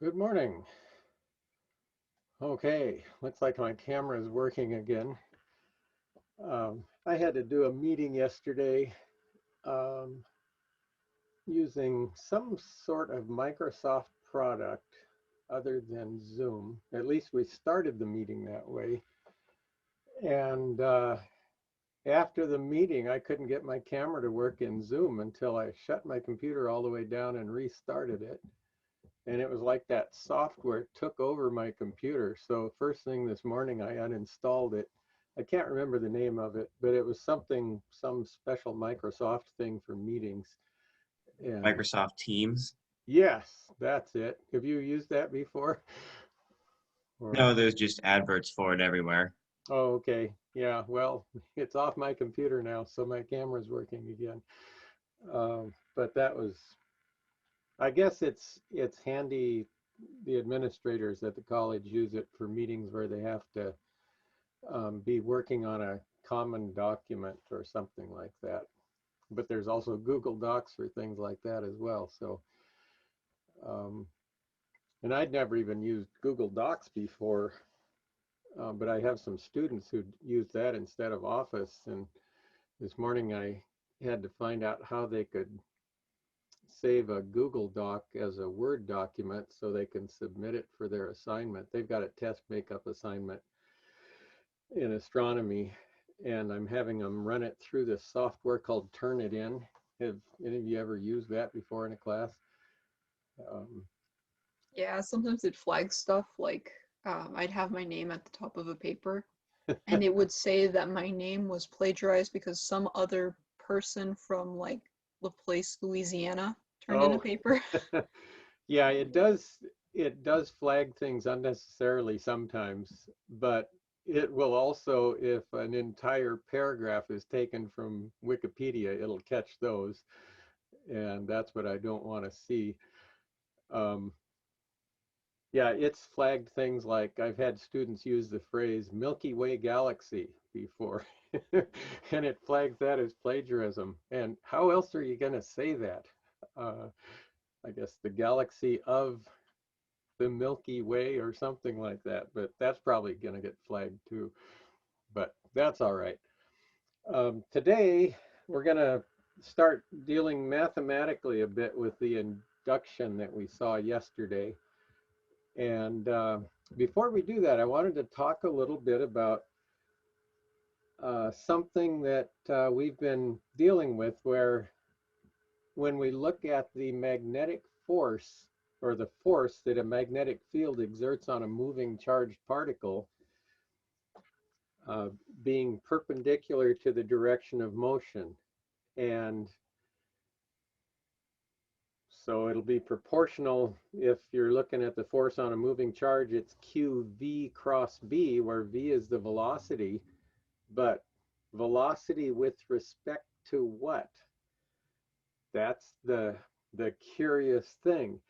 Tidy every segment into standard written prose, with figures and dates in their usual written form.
Good morning. Okay, looks like my camera is working again. I had to do a meeting yesterday um, using some sort of Microsoft product other than Zoom. At least we started the meeting that way. And after the meeting, I couldn't get my camera to work in Zoom until I shut my computer all the way down and restarted it. And it was like that software took over my computer. So first thing this morning, I uninstalled it. I can't remember the name of it, but it was some special Microsoft thing for meetings. And Microsoft Teams. yes, that's it. Have you used that before? Or, No, there's just adverts for it everywhere. oh, okay. Yeah, well, it's off my computer now, so my camera's working again. But that was, I guess it's handy. The administrators at the college use it for meetings where they have to be working on a common document or something like that. But there's also Google Docs for things like that as well. So, um, and I'd never even used Google Docs before, but I have some students who use that instead of Office. And this morning I had to find out how they could save a Google Doc as a Word document so they can submit it for their assignment. They've got a test makeup assignment in astronomy, and I'm having them run it through this software called Turnitin. Have any of you ever used that before in a class? Um, Yeah, sometimes it flags stuff like I'd have my name at the top of a paper and it would say that my name was plagiarized because some other person from like Laplace, Louisiana turned in a oh, paper. yeah, it does flag things unnecessarily sometimes, but it will also, if an entire paragraph is taken from Wikipedia, it'll catch those, and that's what I don't want to see. Um, Yeah, it's flagged things like I've had students use the phrase Milky Way galaxy before, and it flags that as plagiarism. And how else are you going to say that? Uh, I guess the galaxy of the Milky Way or something like that, but that's probably going to get flagged too. But that's all right. Today, we're going to start dealing mathematically a bit with the induction that we saw yesterday. And before we do that, I wanted to talk a little bit about something that we've been dealing with where when we look at the magnetic force or the force that a magnetic field exerts on a moving charged particle uh, being perpendicular to the direction of motion. And so it'll be proportional. If you're looking at the force on a moving charge, it's QV cross B, where V is the velocity. But velocity with respect to what? That's the curious thing.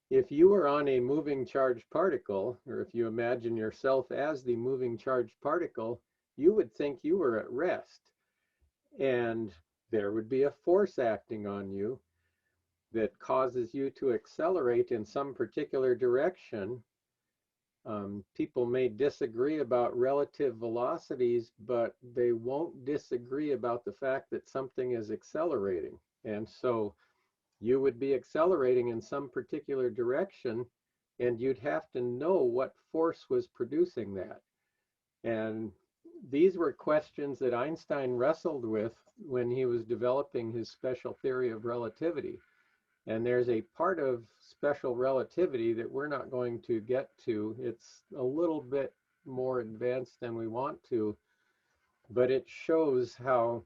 If you were on a moving charged particle, or if you imagine yourself as the moving charged particle, you would think you were at rest. And there would be a force acting on you that causes you to accelerate in some particular direction. People may disagree about relative velocities, but they won't disagree about the fact that something is accelerating. And so you would be accelerating in some particular direction, and you'd have to know what force was producing that. And these were questions that Einstein wrestled with when he was developing his special theory of relativity. And there's a part of special relativity that we're not going to get to. It's a little bit more advanced than we want to, but it shows how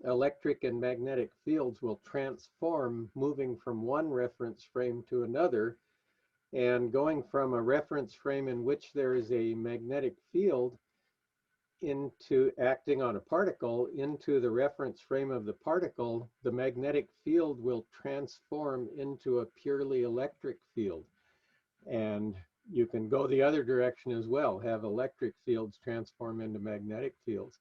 electric and magnetic fields will transform moving from one reference frame to another. And going from a reference frame in which there is a magnetic field into acting on a particle into the reference frame of the particle, the magnetic field will transform into a purely electric field. And you can go the other direction as well, have electric fields transform into magnetic fields.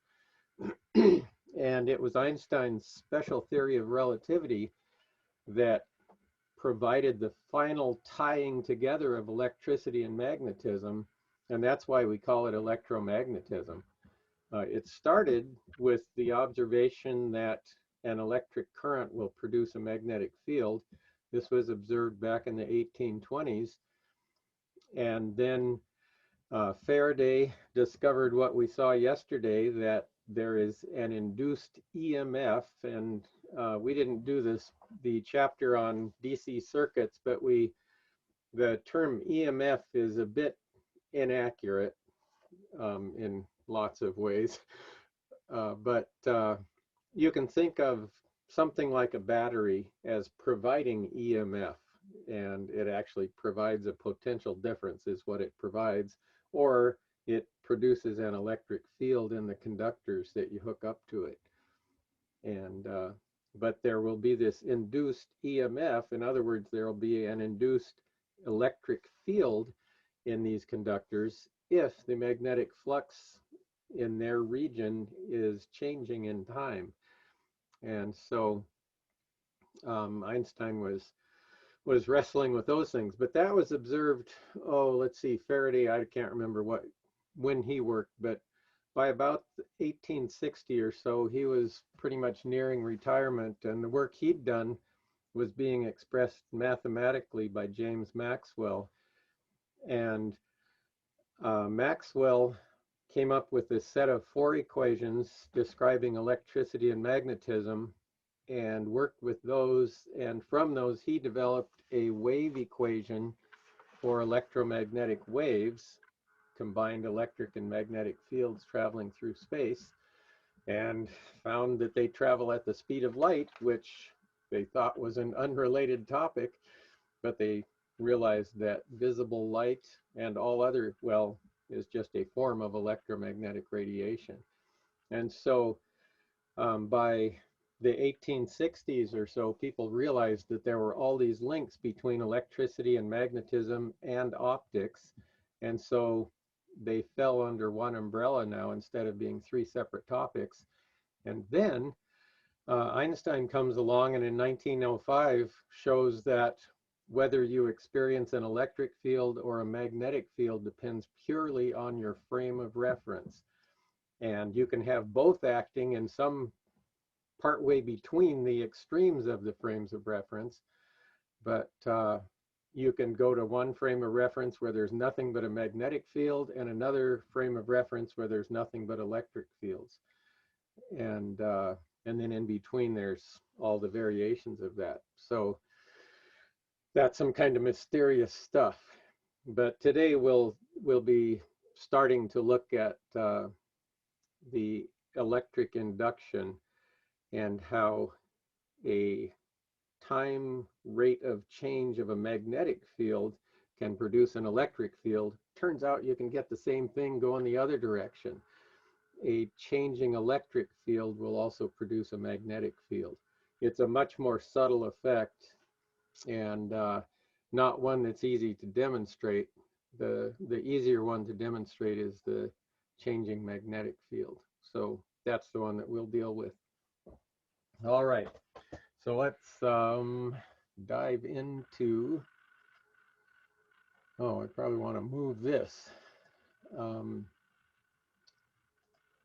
And it was Einstein's special theory of relativity that provided the final tying together of electricity and magnetism, and that's why we call it electromagnetism. It started with the observation that an electric current will produce a magnetic field. This was observed back in the 1820s, and then Faraday discovered what we saw yesterday, that there is an induced EMF, and we didn't do the chapter on DC circuits, but the term EMF is a bit inaccurate in lots of ways, but you can think of something like a battery as providing EMF, and it actually provides a potential difference is what it provides, or it produces an electric field in the conductors that you hook up to it. And but there will be this induced EMF. In other words, there will be an induced electric field in these conductors if the magnetic flux in their region is changing in time. And so Einstein was wrestling with those things, but that was observed, let's see, Faraday, I can't remember when he worked, but by about 1860 or so, he was pretty much nearing retirement, and the work he'd done was being expressed mathematically by James Maxwell. And Maxwell came up with a set of 4 equations describing electricity and magnetism, and worked with those, and from those he developed a wave equation for electromagnetic waves, combined electric and magnetic fields traveling through space, and found that they travel at the speed of light, which they thought was an unrelated topic, but they realized that visible light and all other, well, is just a form of electromagnetic radiation. And so by the 1860s or so, people realized that there were all these links between electricity and magnetism and optics, and so they fell under one umbrella now instead of being 3 separate topics. And then Einstein comes along and in 1905 shows that whether you experience an electric field or a magnetic field depends purely on your frame of reference. And you can have both acting in some partway between the extremes of the frames of reference, but you can go to one frame of reference where there's nothing but a magnetic field and another frame of reference where there's nothing but electric fields. And then in between there's all the variations of that. So that's some kind of mysterious stuff. But today we'll be starting to look at the electric induction and how a time rate of change of a magnetic field can produce an electric field. Turns out you can get the same thing going the other direction. A changing electric field will also produce a magnetic field. It's a much more subtle effect, and not one that's easy to demonstrate. The easier one to demonstrate is the changing magnetic field. So that's the one that we'll deal with. All right, so let's dive into, I probably want to move this.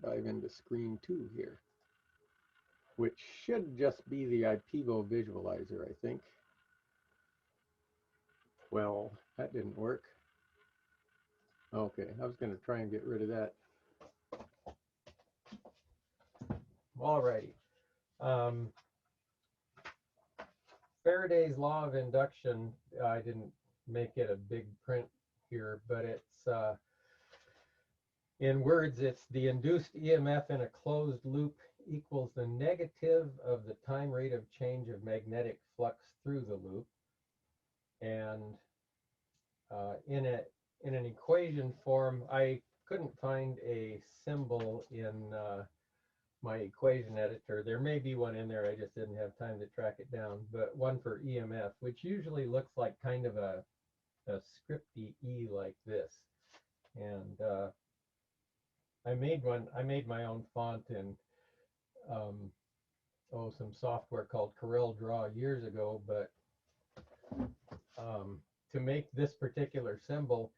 Dive into screen 2 here, which should just be the IPEVO visualizer, I think. Well, that didn't work. Okay, I was going to try and get rid of that. All righty. Faraday's Law of Induction, I didn't make it a big print here, but it's, in words, it's the induced EMF in a closed loop equals the negative of the time rate of change of magnetic flux through the loop. And in an equation form, I couldn't find a symbol in my equation editor. There may be one in there, I just didn't have time to track it down, but one for EMF, which usually looks like kind of a scripty E like this. And I made my own font in some software called Corel Draw years ago, but To make this particular symbol,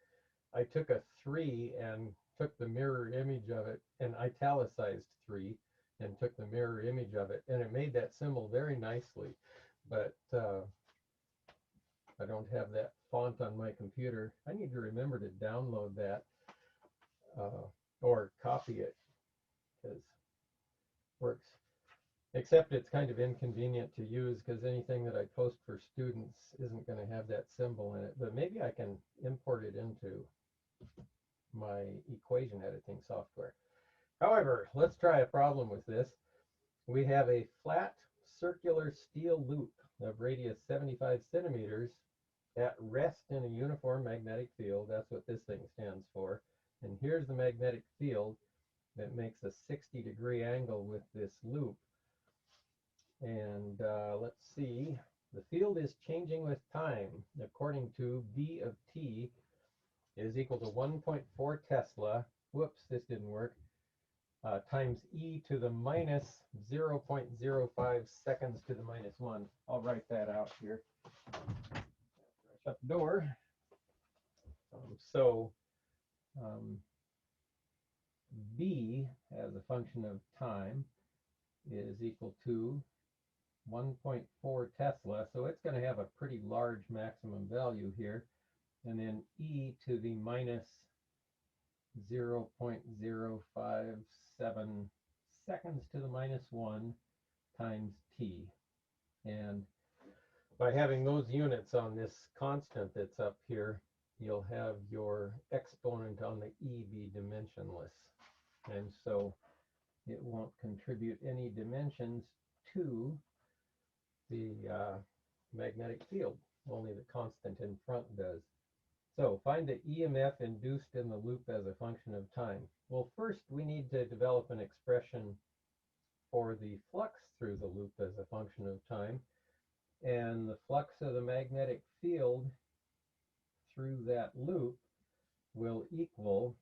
I took a 3 and took the mirror image of it and italicized 3 and took the mirror image of it, and it made that symbol very nicely. But I don't have that font on my computer. I need to remember to download that or copy it, because it works. Except it's kind of inconvenient to use because anything that I post for students isn't going to have that symbol in it. But maybe I can import it into my equation editing software. However, let's try a problem with this. We have a flat circular steel loop of radius 75 centimeters at rest in a uniform magnetic field. That's what this thing stands for. And here's the magnetic field that makes a 60-degree angle with this loop. And let's see, the field is changing with time according to B of t is equal to 1.4 Tesla, whoops, this didn't work, times e to the minus 0.05 seconds to the minus 1. I'll write that out here. Shut the door. B as a function of time is equal to 1.4 Tesla, so it's going to have a pretty large maximum value here. And then e to the minus 0.057 seconds to the minus 1 times t. And by having those units on this constant that's up here, you'll have your exponent on the e be dimensionless. And so it won't contribute any dimensions to the magnetic field, only the constant in front does. So find the EMF induced in the loop as a function of time. Well, first we need to develop an expression for the flux through the loop as a function of time. And the flux of the magnetic field through that loop will equal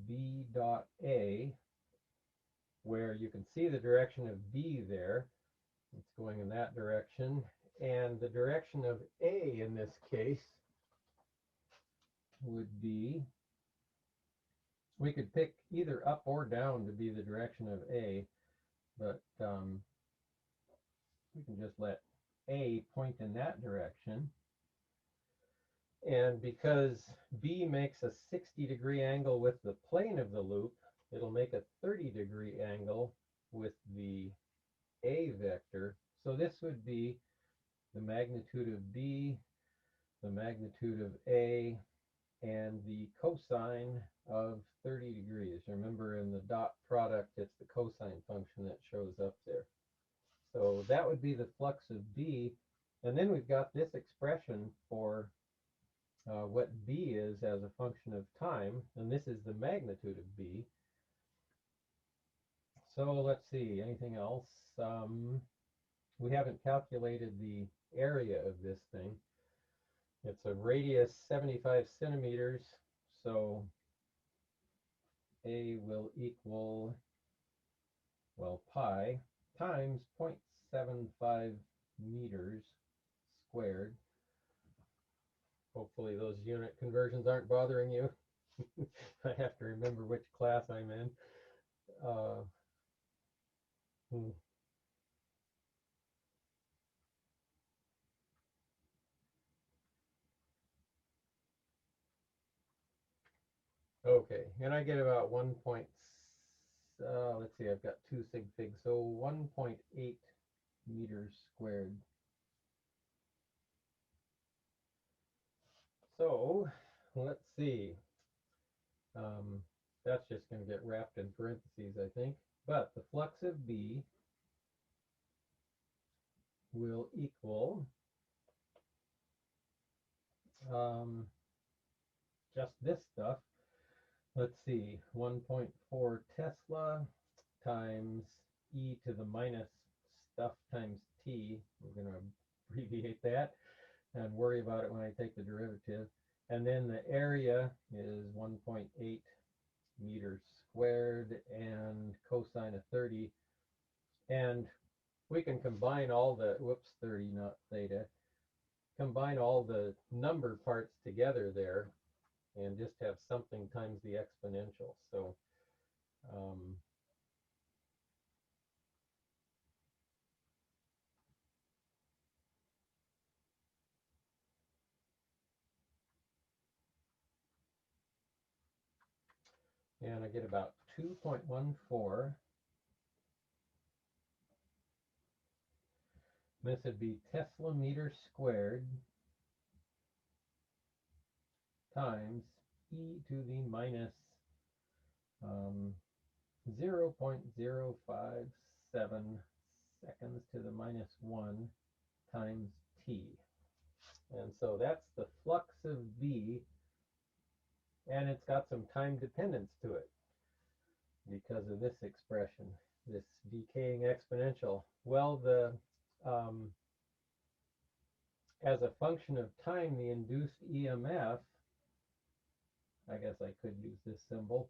B dot A, where you can see the direction of B there. It's going in that direction. And the direction of A in this case would be, we could pick either up or down to be the direction of A, but we can just let A point in that direction. And because B makes a 60-degree angle with the plane of the loop, it'll make a 30-degree angle with the A vector. So this would be the magnitude of B, the magnitude of A, and the cosine of 30 degrees. Remember, in the dot product, it's the cosine function that shows up there. So that would be the flux of B. And then we've got this expression for what B is as a function of time, and this is the magnitude of B. So let's see, anything else? We haven't calculated the area of this thing. It's a radius 75 centimeters, so A will equal, well, pi times 0.75 meters squared. Hopefully those unit conversions aren't bothering you. I have to remember which class I'm in. Okay, and I get about 1 point, let's see, I've got 2 sig figs, so 1.8 meters squared. So let's see. That's just going to get wrapped in parentheses, I think. But the flux of B will equal just this stuff. Let's see, 1.4 Tesla times e to the minus stuff times t. We're going to abbreviate that and worry about it when I take the derivative. And then the area is 1.8 meters squared and cosine of 30. And we can combine all the, whoops, 30, not theta, combine all the number parts together there and just have something times the exponential. So and I get about 2.14. This would be Tesla meter squared times e to the minus 0.057 seconds to the minus 1 times t. And so that's the flux of V, and it's got some time dependence to it because of this expression, this decaying exponential. Well, as a function of time, the induced EMF, I guess I could use this symbol,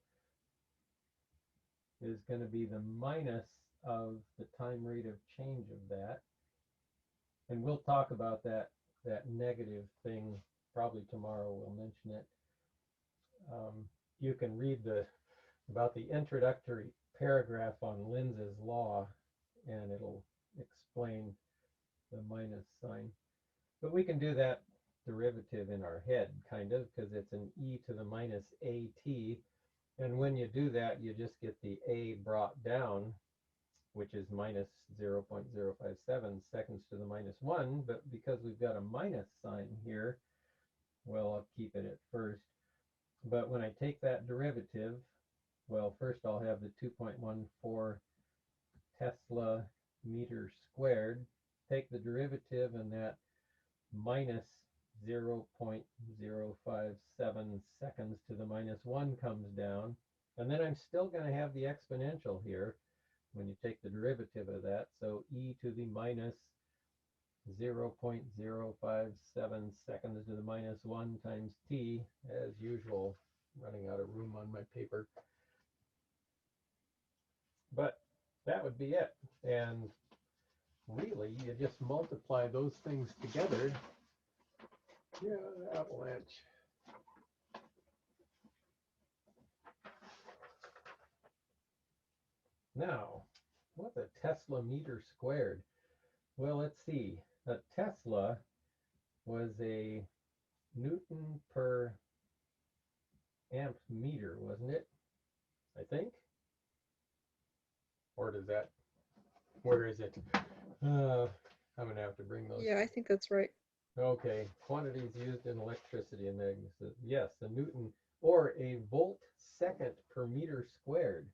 is going to be the minus of the time rate of change of that. And we'll talk about that negative thing probably tomorrow. We'll mention it. You can read about the introductory paragraph on Lenz's law, and it'll explain the minus sign. But we can do that derivative in our head, kind of, because it's an e to the minus at. And when you do that, you just get the a brought down, which is minus 0.057 seconds to the minus 1. But because we've got a minus sign here, well, I'll keep it at first. But when I take that derivative, well, first I'll have the 2.14 Tesla meter squared. Take the derivative, and that minus 0.057 seconds to the minus 1 comes down. And then I'm still going to have the exponential here when you take the derivative of that. So e to the minus 0.057 seconds to the minus 1 times t, as usual, running out of room on my paper. But that would be it. And really, you just multiply those things together. Yeah, the Avalanche. Now, what's a Tesla meter squared? Well, let's see. A Tesla was a Newton per amp meter, wasn't it? I think. Or does that, where is it? I'm going to have to bring those. Yeah, I think that's right. Okay, quantities used in electricity and magnetism. Yes, a Newton or a volt second per meter squared.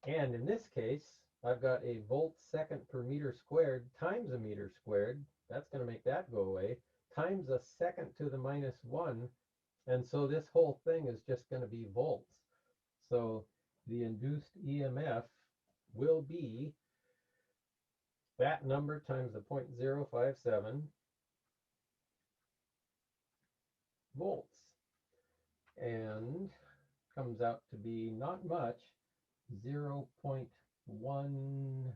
And in this case, I've got a volt second per meter squared times a meter squared. That's going to make that go away. Times a second to the minus 1. And so this whole thing is just going to be volts. So the induced EMF will be that number times the 0.057 volts. And comes out to be not much, 0.1.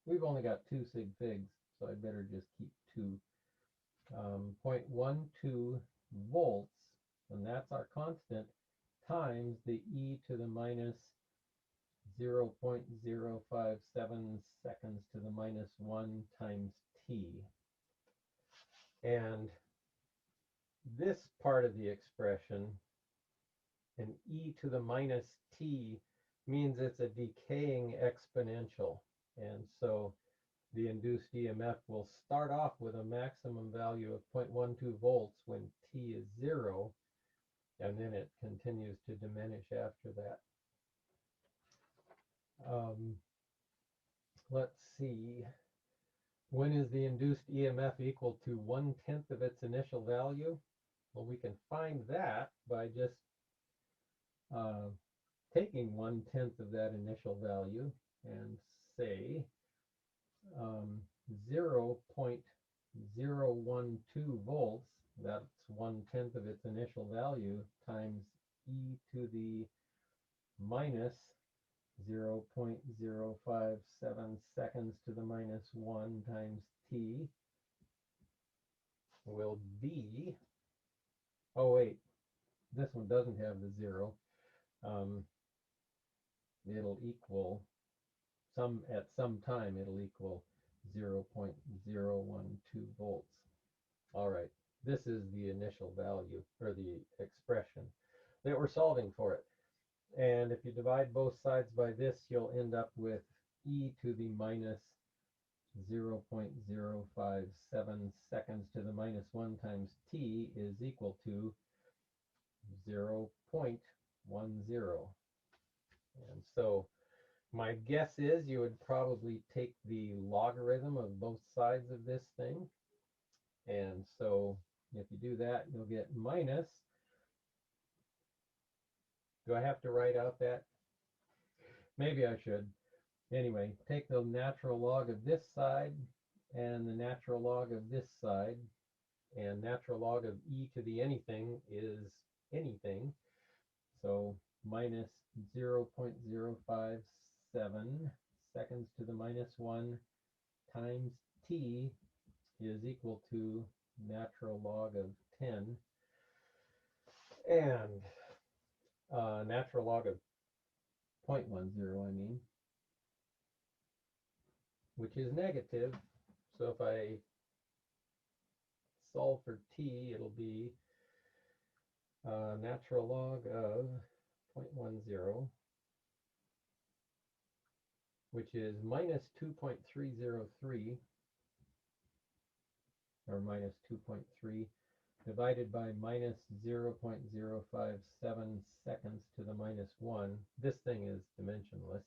We've only got 2 sig figs, so I better just keep 2. 0.12 volts, and that's our constant, times the e to the minus 0.057 seconds to the minus 1 times t. And this part of the expression, an e to the minus t, means it's a decaying exponential. And so the induced EMF will start off with a maximum value of 0.12 volts when t is 0, and then it continues to diminish after that. Let's see. When is the induced EMF equal to 1/10 of its initial value? Well, we can find that by just taking 1/10 of that initial value and say 0.012 volts, that's 1/10 of its initial value, times e to the minus 0.057 seconds to the minus 1 times t will be, oh wait, this one doesn't have the 0. It'll equal, at some time, it'll equal 0.012 volts. All right, this is the initial value, or the expression that we're solving for it. And if you divide both sides by this, you'll end up with e to the minus 0.057 seconds to the minus 1 times t is equal to 0.10. And so my guess is you would probably take the logarithm of both sides of this thing. And so if you do that, you'll get minus, do I have to write out that? Maybe I should. Anyway, take the natural log of this side and the natural log of this side, and natural log of e to the anything is anything. So minus 0.057 seconds to the minus 1 times t is equal to natural log of 10, and natural log of 0.10, I mean, which is negative. So if I solve for t, it'll be natural log of 0.10, which is minus 2.303, or minus 2.3, divided by minus 0.057 seconds to the minus 1. This thing is dimensionless.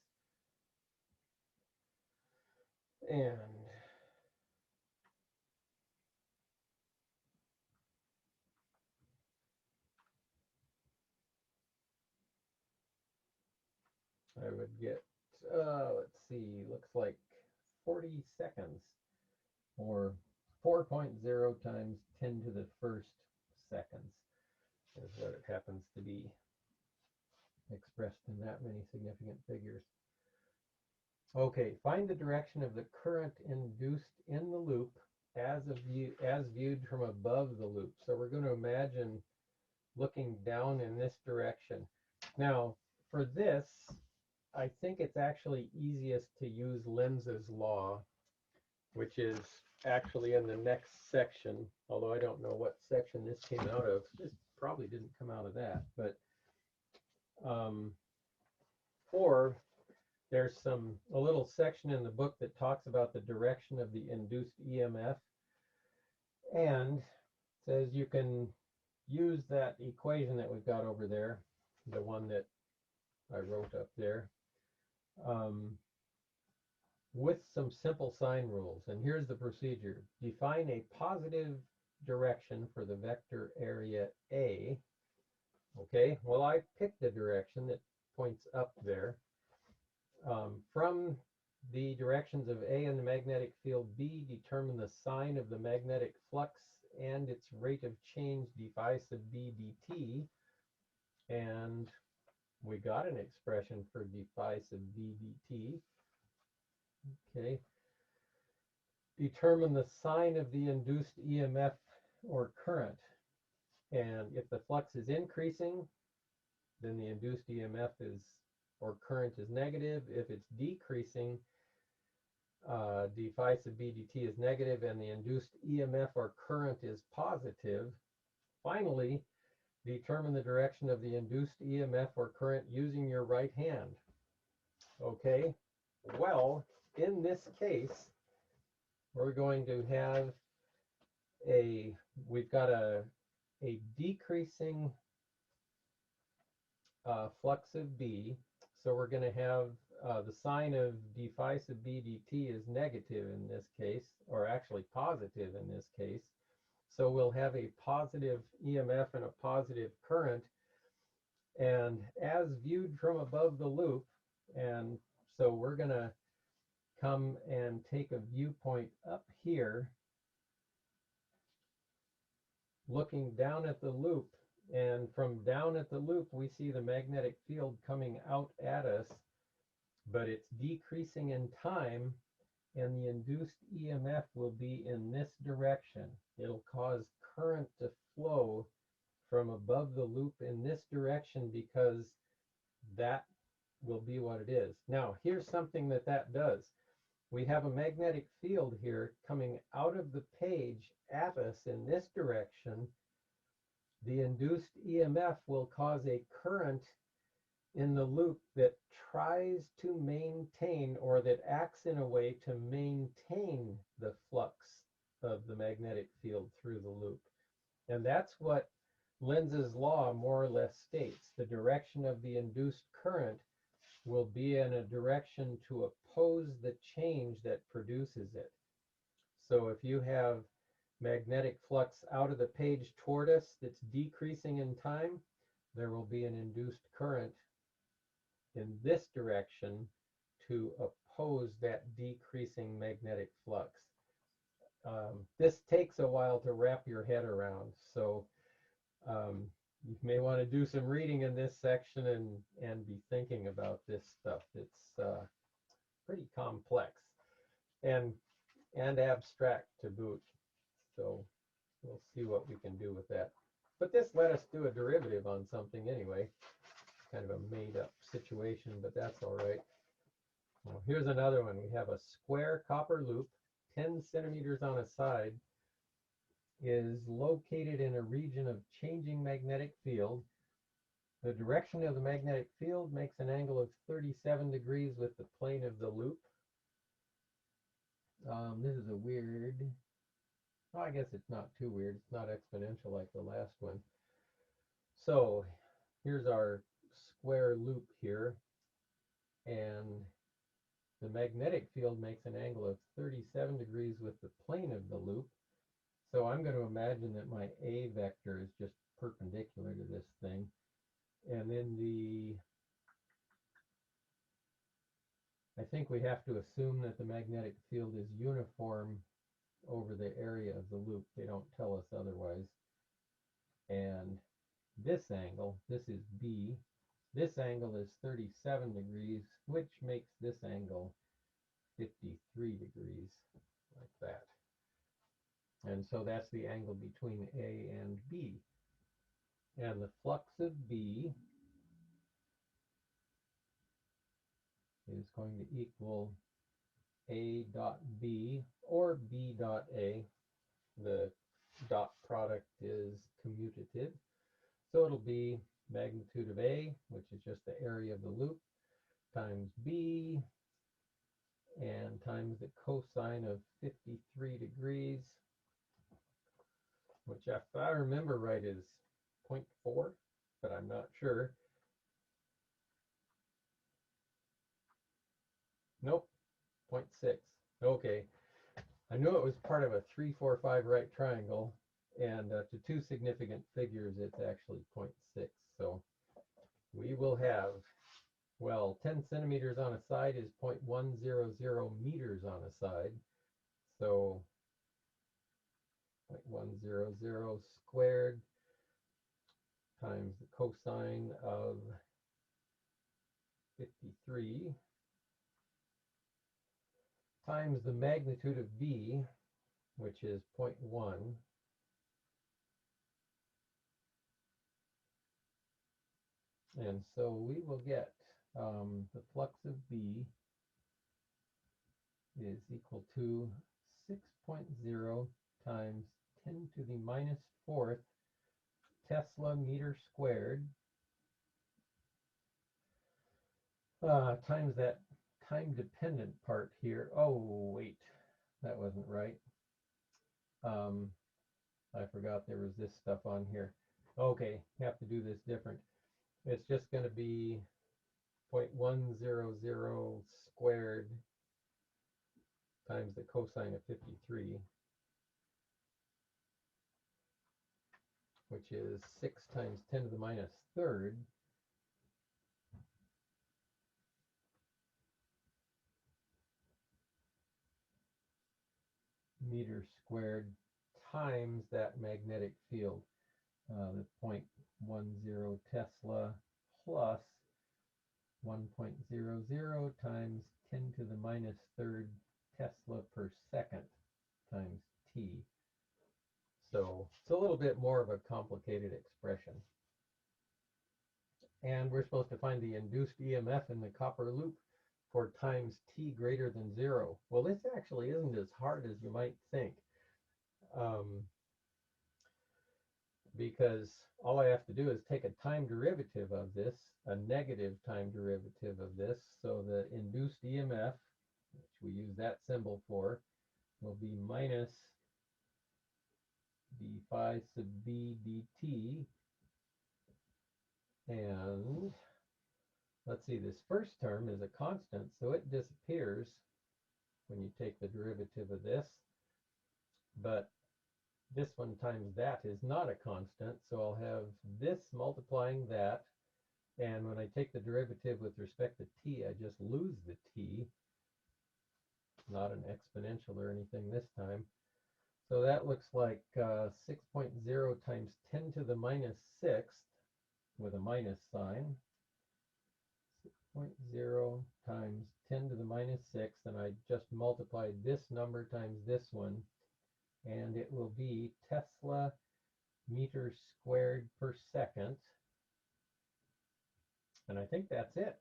And I would get, let's see, looks like 40 seconds, or 4.0 times 10 to the first seconds is what it happens to be, expressed in that many significant figures. Okay, find the direction of the current induced in the loop as viewed from above the loop. So we're going to imagine looking down in this direction. Now, for this, I think it's actually easiest to use Lenz's law, which is actually in the next section, although I don't know what section this came out of. This probably didn't come out of that, but or there's a little section in the book that talks about the direction of the induced EMF, and says you can use that equation that we've got over there, the one that I wrote up there, with some simple sign rules. And here's the procedure. Define a positive direction for the vector area A. Okay, well, I picked the direction that points up there. From the directions of A and the magnetic field B, determine the sign of the magnetic flux and its rate of change d phi sub B dt. And we got an expression for d phi sub B dt. Okay. Determine the sign of the induced EMF or current. And if the flux is increasing, then the induced EMF or current is negative. If it's decreasing, d phi sub B dt is negative, and the induced EMF or current is positive. Finally, determine the direction of the induced EMF or current using your right hand. Okay, well, in this case, we're going to have we've got a decreasing flux of B. So we're going to have the sign of d phi sub B dt is negative in this case, or actually positive in this case. So we'll have a positive EMF and a positive current, and as viewed from above the loop. And so we're going to come and take a viewpoint up here, looking down at the loop. And from down at the loop, we see the magnetic field coming out at us but it's decreasing in time, and the induced EMF will be in this direction. It'll cause current to flow from above the loop in this direction because that will be what it is. Now, here's something that does. We have a magnetic field here coming out of the page at us in this direction. The induced EMF will cause a current in the loop that tries to maintain, or that acts in a way to maintain, the flux of the magnetic field through the loop. And that's what Lenz's law more or less states. The direction of the induced current will be in a direction to oppose the change that produces it. So if you have magnetic flux out of the page toward us that's decreasing in time, there will be an induced current in this direction to oppose that decreasing magnetic flux. This takes a while to wrap your head around, so you may want to do some reading in this section and be thinking about this stuff. It's pretty complex and abstract to boot, so we'll see what we can do with that. But this let us do a derivative on something anyway. Kind of a made-up situation, but that's all right. Now, here's another one. We have a square copper loop, 10 centimeters on a side, is located in a region of changing magnetic field. The direction of the magnetic field makes an angle of 37 degrees with the plane of the loop. This is a weird, well, I guess it's not too weird. It's not exponential like the last one. So here's our square loop here, and the magnetic field makes an angle of 37 degrees with the plane of the loop. So I'm going to imagine that my A vector is just perpendicular to this thing. And then I think we have to assume that the magnetic field is uniform over the area of the loop. They don't tell us otherwise. And this angle, this is B. This angle is 37 degrees, which makes this angle 53 degrees, like that. And so that's the angle between A and B. And the flux of B is going to equal A dot B or B dot A. The dot product is commutative. So it'll be magnitude of A, which is just the area of the loop, times B, and times the cosine of 53 degrees, which if I remember right is 0.4, but I'm not sure. Nope, 0.6. Okay, I knew it was part of a 3, 4, 5 right triangle, and to two significant figures, it's actually 0.6. So we will have, well, 10 centimeters on a side is 0.100 meters on a side. So 0.100 squared times the cosine of 53 times the magnitude of B, which is 0.1, and so we will get the flux of B is equal to 6.0 times 10 to the minus 4th Tesla meter squared times that time-dependent part here. Oh, wait, that wasn't right. I forgot there was this stuff on here. Okay, have to do this different. It's just going to be 0.100 squared times the cosine of 53, which is 6 times 10 to the minus 3rd meter squared times that magnetic field, the 0.10 Tesla plus 1.00 times 10 to the minus third Tesla per second times T. So it's a little bit more of a complicated expression. And we're supposed to find the induced EMF in the copper loop for times T greater than 0. Well, this actually isn't as hard as you might think. Because all I have to do is take a time derivative of this, a negative time derivative of this. So the induced EMF, which we use that symbol for, will be minus d phi sub b dt. And let's see, this first term is a constant, so it disappears when you take the derivative of this. But this one times that is not a constant, so I'll have this multiplying that, and when I take the derivative with respect to t, I just lose the t, not an exponential or anything this time. So that looks like 6.0 times 10 to the minus 6th with a minus sign, 6.0 times 10 to the minus 6th, and I just multiplied this number times this one, and it will be Tesla meters squared per second. And I think that's it.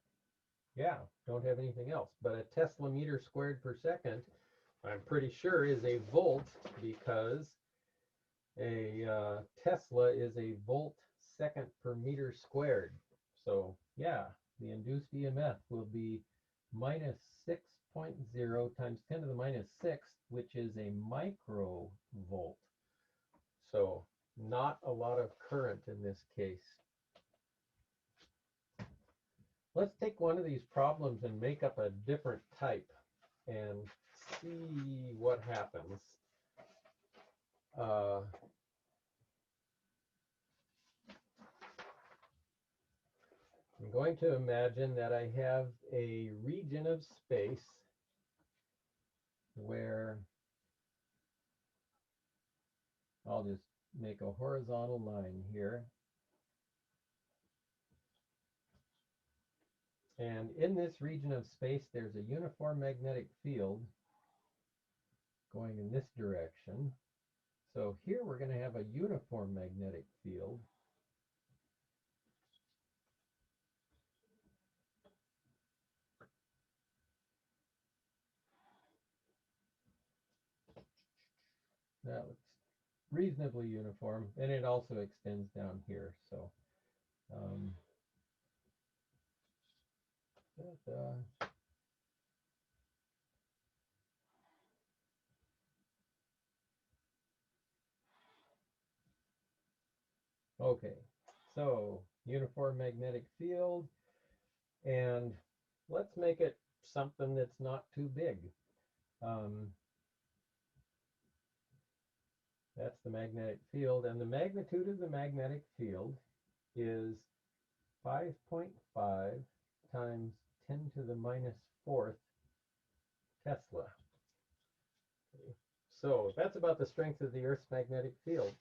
Yeah, don't have anything else. But a Tesla meter squared per second, I'm pretty sure is a volt, because a Tesla is a volt second per meter squared. So yeah, the induced EMF will be minus 6.0 times 10 to the minus 6th, which is a microvolt. So not a lot of current in this case. Let's take one of these problems and make up a different type and see what happens. I'm going to imagine that I have a region of space where I'll just make a horizontal line here. And in this region of space, there's a uniform magnetic field going in this direction. So here we're going to have a uniform magnetic field. That looks reasonably uniform, and it also extends down here. So okay, so uniform magnetic field, and let's make it something that's not too big. That's the magnetic field, and the magnitude of the magnetic field is 5.5 times 10 to the minus 4th Tesla. Okay. So that's about the strength of the Earth's magnetic field.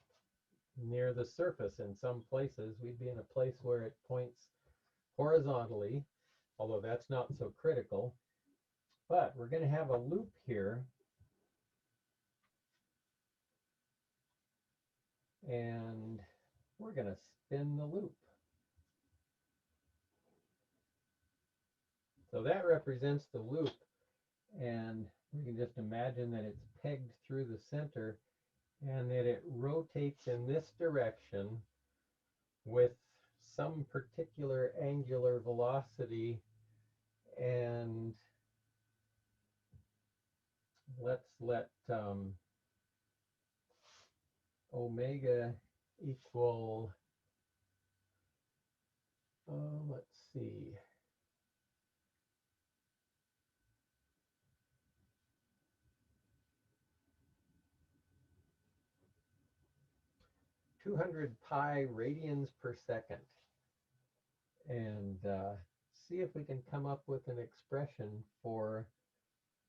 Near the surface, in some places, we'd be in a place where it points horizontally, although that's not so critical. But we're going to have a loop here, and we're going to spin the loop. So that represents the loop, and we can just imagine that it's pegged through the center and that it rotates in this direction with some particular angular velocity, and let's let omega equal, let's see, 200 pi radians per second, and see if we can come up with an expression for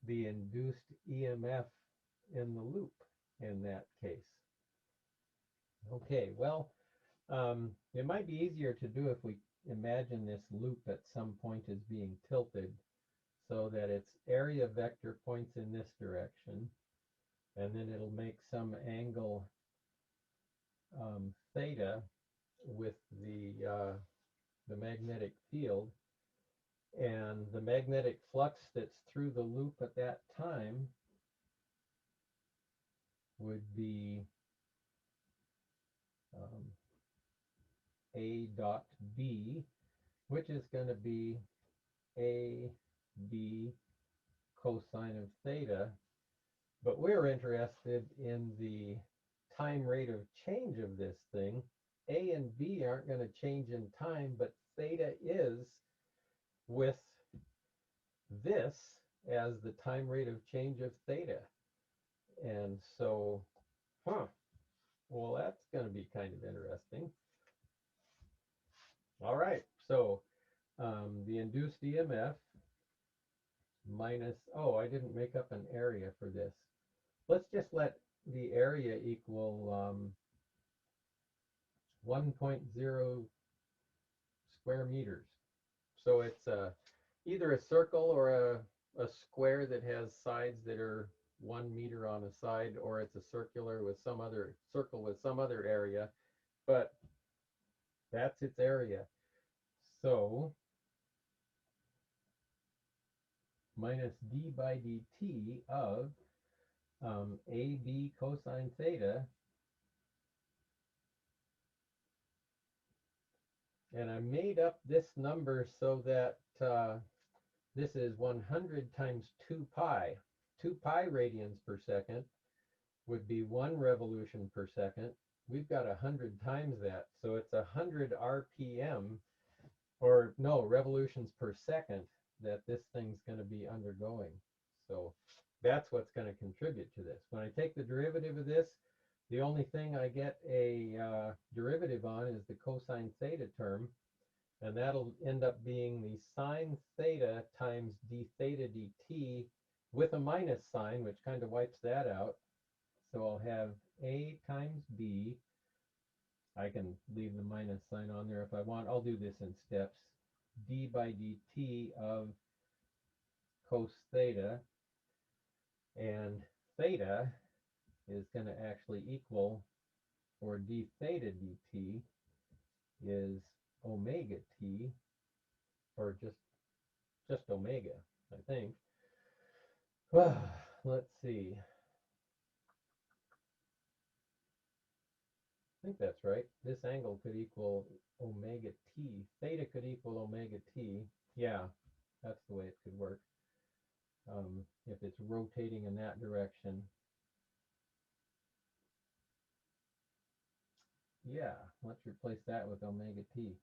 the induced EMF in the loop in that case. Okay, well, it might be easier to do if we imagine this loop at some point as being tilted so that its area vector points in this direction, and then it'll make some angle theta with the magnetic field, and the magnetic flux that's through the loop at that time would be A dot B, which is going to be A B cosine of theta. But we're interested in the time rate of change of this thing. A and B aren't going to change in time, but theta is, with this as the time rate of change of theta. And so, well, that's going to be kind of interesting. All right, so the induced EMF minus, oh, I didn't make up an area for this. Let's just let the area equal 1.0 square meters. So it's either a circle or a square that has sides that are 1 meter on a side, or it's a circular with some other circle with some other area, but that's its area. So minus d by dt of AB cosine theta, and I made up this number so that this is 100 times 2 pi. 2 pi radians per second would be 1 revolution per second. We've got 100 times that, so it's 100 RPM, or no, revolutions per second, that this thing's going to be undergoing. So that's what's going to contribute to this. When I take the derivative of this, the only thing I get a derivative on is the cosine theta term, and that'll end up being the sine theta times d theta dt with a minus sign, which kind of wipes that out. So I'll have A times B. I can leave the minus sign on there if I want. I'll do this in steps. D by dt of cos theta, and theta is going to actually equal, or d theta dt is omega t, or just omega, I think. Let's see. I think that's right. This angle could equal omega t. Theta could equal omega t. Yeah, that's the way it could work. If it's rotating in that direction. Yeah, let's replace that with omega t.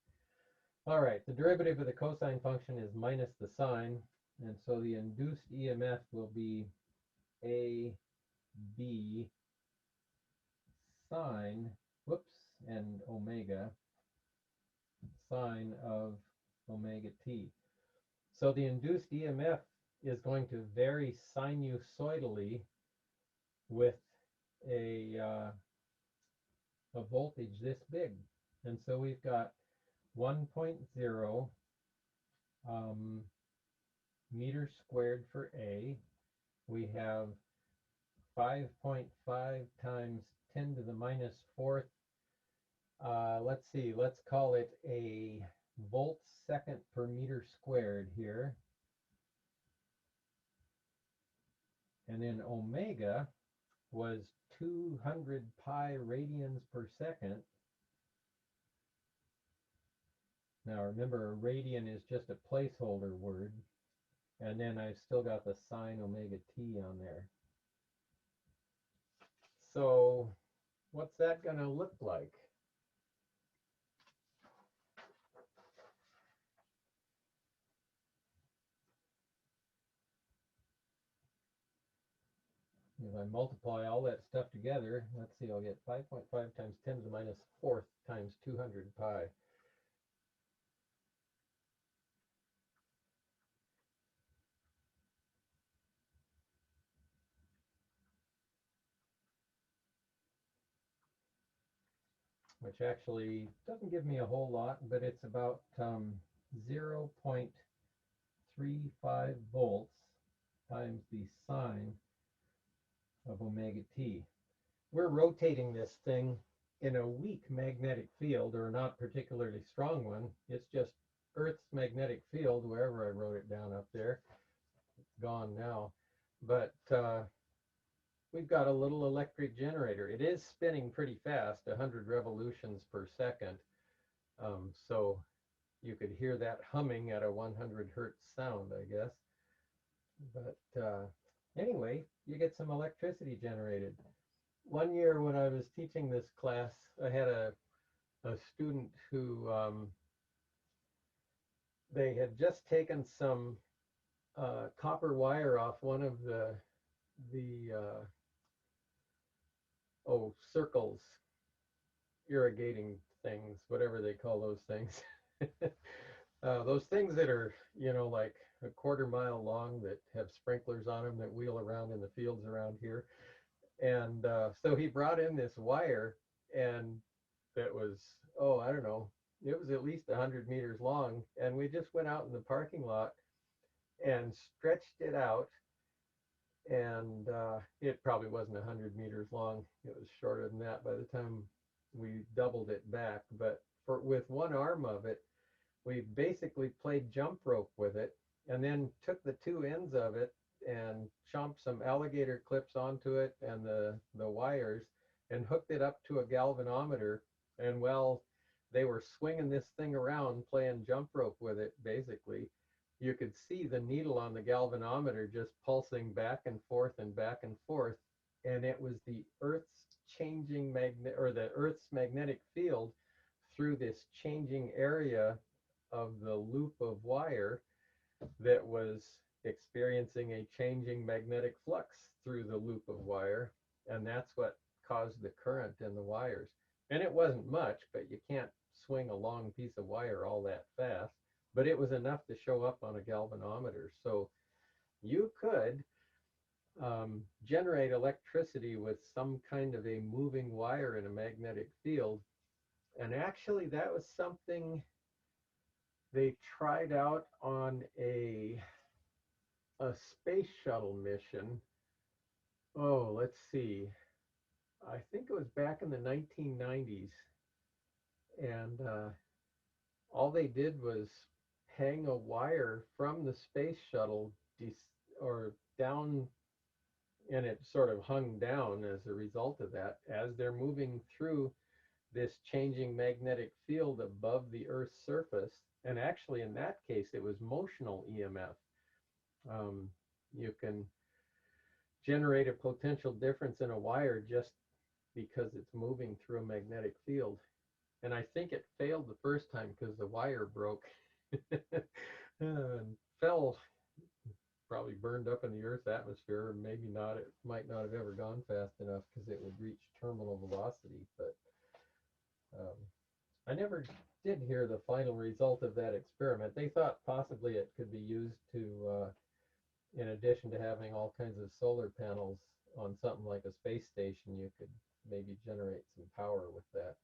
All right, the derivative of the cosine function is minus the sine, and so the induced EMF will be A, B, sine, and omega, sine of omega t. So the induced EMF is going to vary sinusoidally with a voltage this big. And so we've got 1.0 meters squared for A. We have 5.5 times 10 to the minus fourth. Let's see, let's call it a volt second per meter squared here. And then omega was 200 pi radians per second. Now remember, a radian is just a placeholder word. And then I've still got the sine omega t on there. So what's that going to look like? If I multiply all that stuff together, let's see, I'll get 5.5 times 10 to the minus fourth times 200 pi. which actually doesn't give me a whole lot, but it's about 0.35 volts times the sine of omega t. We're rotating this thing in a weak magnetic field, or a not particularly strong one. It's just Earth's magnetic field, wherever I wrote it down up there. It's gone now. But we've got a little electric generator. It is spinning pretty fast, 100 revolutions per second. So you could hear that humming at a 100 hertz sound, I guess. But anyway, you get some electricity generated. One year when I was teaching this class, I had a student who they had just taken some copper wire off one of the circles, irrigating things, whatever they call those things. Those things that are, like a quarter-mile long that have sprinklers on them that wheel around in the fields around here. And so he brought in this wire, and that was, I don't know, it was at least 100 meters long. And we just went out in the parking lot and stretched it out. And it probably wasn't 100 meters long. It was shorter than that by the time we doubled it back. But with one arm of it, we basically played jump rope with it, and then took the two ends of it and chomped some alligator clips onto it and the wires, and hooked it up to a galvanometer. And while they were swinging this thing around, playing jump rope with it, basically, you could see the needle on the galvanometer just pulsing back and forth and back and forth. And it was the Earth's changing the Earth's magnetic field through this changing area of the loop of wire that was experiencing a changing magnetic flux through the loop of wire. And that's what caused the current in the wires. And it wasn't much, but you can't swing a long piece of wire all that fast. But it was enough to show up on a galvanometer. So you could generate electricity with some kind of a moving wire in a magnetic field. And actually, that was something they tried out on a space shuttle mission. Oh, let's see. I think it was back in the 1990s. And all they did was hang a wire from the space shuttle down, and it sort of hung down as a result of that as they're moving through this changing magnetic field above the Earth's surface. And actually, in that case, it was motional EMF. You can generate a potential difference in a wire just because it's moving through a magnetic field. And I think it failed the first time because the wire broke and fell, probably burned up in the Earth's atmosphere, or maybe not. It might not have ever gone fast enough because it would reach terminal velocity. But I never did hear the final result of that experiment. They thought possibly it could be used to, in addition to having all kinds of solar panels on something like a space station, you could maybe generate some power with that.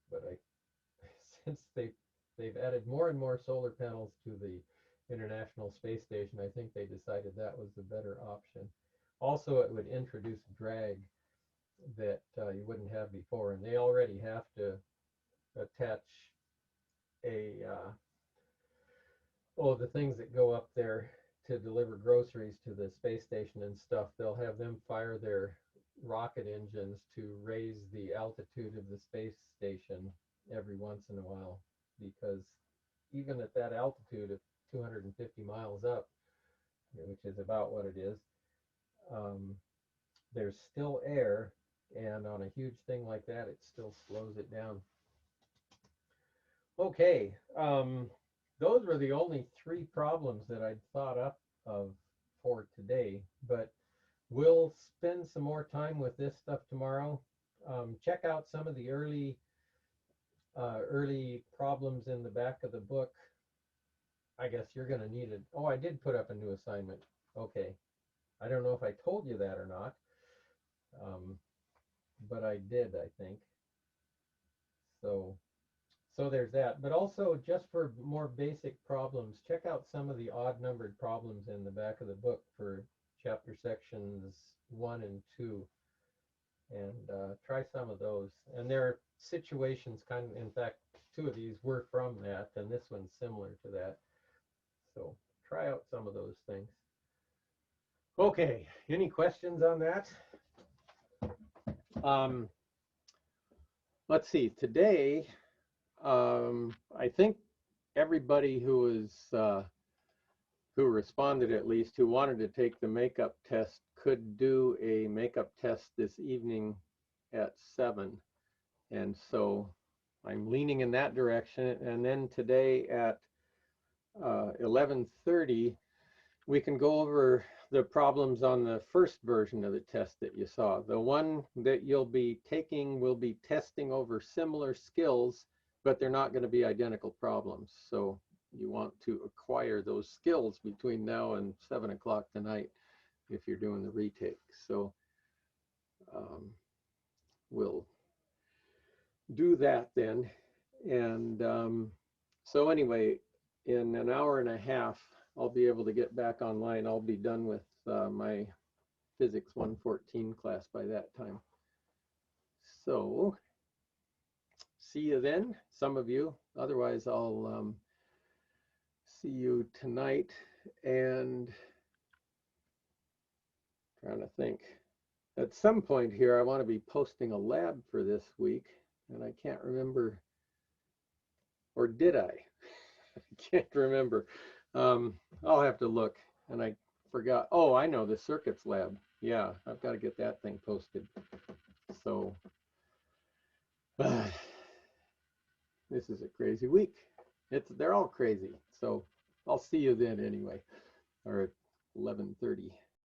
But since they've added more and more solar panels to the International Space Station, I think they decided that was the better option. Also, it would introduce drag that you wouldn't have before, and they already have to attach the things that go up there to deliver groceries to the space station and stuff. They'll have them fire their rocket engines to raise the altitude of the space station every once in a while, because even at that altitude of 250 miles up, which is about what it is, there's still air, and on a huge thing like that, it still slows it down. Okay, those were the only three problems that I'd thought up of for today, but we'll spend some more time with this stuff tomorrow. Check out some of the early problems in the back of the book. I guess you're going to need it. Oh, I did put up a new assignment. Okay. I don't know if I told you that or not, but I did, I think. So there's that. But also, just for more basic problems, check out some of the odd numbered problems in the back of the book for chapter sections 1 and 2, and try some of those. And there are situations kind of, in fact, 2 of these were from that, and this one's similar to that. So try out some of those things. Okay, any questions on that? Let's see, today, I think everybody who responded, at least, who wanted to take the makeup test could do a makeup test this evening at 7. And so I'm leaning in that direction. And then today at 11:30, we can go over the problems on the first version of the test that you saw. The one that you'll be taking will be testing over similar skills, but they're not going to be identical problems. So you want to acquire those skills between now and 7 o'clock tonight if you're doing the retake. So we'll do that then. And so anyway, in an hour and a half, I'll be able to get back online. I'll be done with my Physics 114 class by that time. So see you then, some of you. Otherwise, I'll see you tonight. And trying to think. At some point here, I want to be posting a lab for this week, and I can't remember, or did I? I can't remember. I'll have to look, and I forgot. Oh, I know, the circuits lab. Yeah, I've got to get that thing posted. So this is a crazy week. They're all crazy. So I'll see you then anyway, or at 11:30.